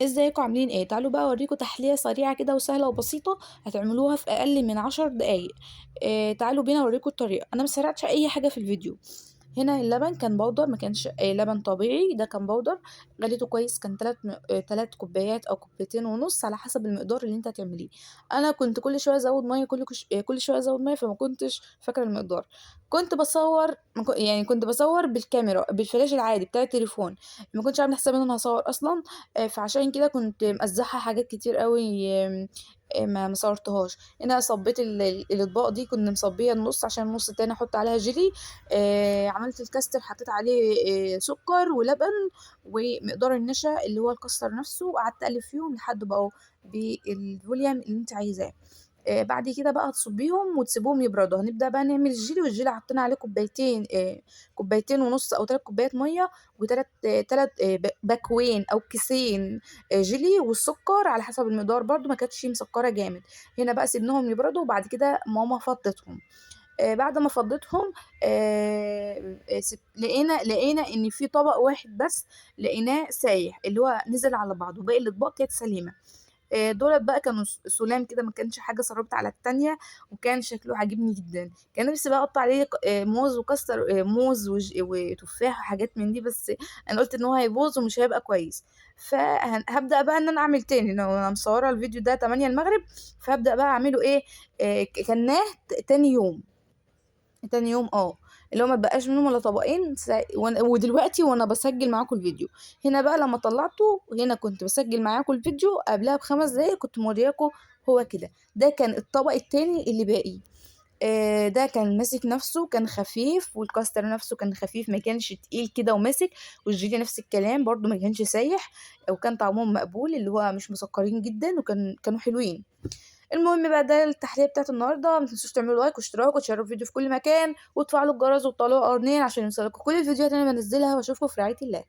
ازيكم عاملين ايه؟ تعالوا بقى اوريكم تحلية سريعة كده وسهلة وبسيطة هتعملوها في اقل من 10 دقايق. تعالوا بينا اوريكم الطريقة. انا مسرعتش اي حاجة في الفيديو. هنا اللبن كان بودر، ما كانش لبن طبيعي، ده كان بودر. غليته كويس، كان 3 كوبايات او كوبايتين ونص على حسب المقدار اللي انت هتعمليه. انا كنت كل شويه ازود ميه، كل شويه ازود ميه، فما كنتش فاكره المقدار. كنت بصور يعني كنت بصور بالكاميرا بالفلاش العادي بتاع التليفون. ما كنتش عامله حسابي ان انا هصور اصلا. فعشان كده كنت مقزحة حاجات كتير قوي. ما صورتهاش. هنا صبيت الاطباق دي، كنت مصبيه النص عشان النص التاني احط عليها جيلي. عملت الكاستر، حطيت عليه سكر ولبن ومقدار النشا اللي هو الكاستر نفسه، وقعدت اقلب فيهم لحد بقوا بالفوليوم اللي انت عايزاه. بعد كده بقى تصبيهم وتسيبوهم يبردوا. هنبدأ بقى نعمل الجيلي، والجيلي حطينا عليه كوبايتين ونص او 3 كوبايات ميه، وتلات باكوين او كيسين جيلي، والسكر على حسب المقدار برضو، ما كانتش مسكره جامد. هنا بقى سيبناهم يبردوا، وبعد كده ماما فضتهم. بعد ما فضيتهم، لقينا ان في طبق واحد بس لقيناه سايح، اللي هو نزل على بعضه، وباقي الاطباق كانت سليمه. دولت بقى كانوا سلام كده، ما كانش حاجه صربت على التانية، وكان شكله عاجبني جدا. كان نفسي بقى اقطع عليه موز وكسر، موز وتفاح وحاجات من دي، بس انا قلت ان هو هيبوظ ومش هيبقى كويس. فهبدا بقى ان انا اعمل تاني. انا مصوره الفيديو ده 8 المغرب، فهبدا بقى اعمله ايه. كناه تاني يوم. تاني يوم اللي هو ما بقاش منهم الا طبقين ودلوقتي وانا بسجل معاكم الفيديو. هنا بقى لما طلعته، هنا كنت بسجل معاكم الفيديو قبلها ب5 دقايق، كنت مورياكم. هو كده، ده كان الطبق التاني اللي باقي. ده كان ماسك نفسه، كان خفيف، والكاستر نفسه كان خفيف، ما كانش تقيل كده وماسك. والجيلي نفس الكلام برضو، ما كانش سايح. وكان طعمهم مقبول، اللي هو مش مسكرين جدا، كانوا حلوين. المهم بقى، ده التحلية بتاعت النهارده. ما تنسوش تعملوا لايك واشتراك وتشيروا الفيديو في كل مكان، وتفعلوا الجرس وتطلعوا قرنين عشان يوصلكوا كل الفيديوهات اللي انا بنزلها. واشوفكم في رعاية الله.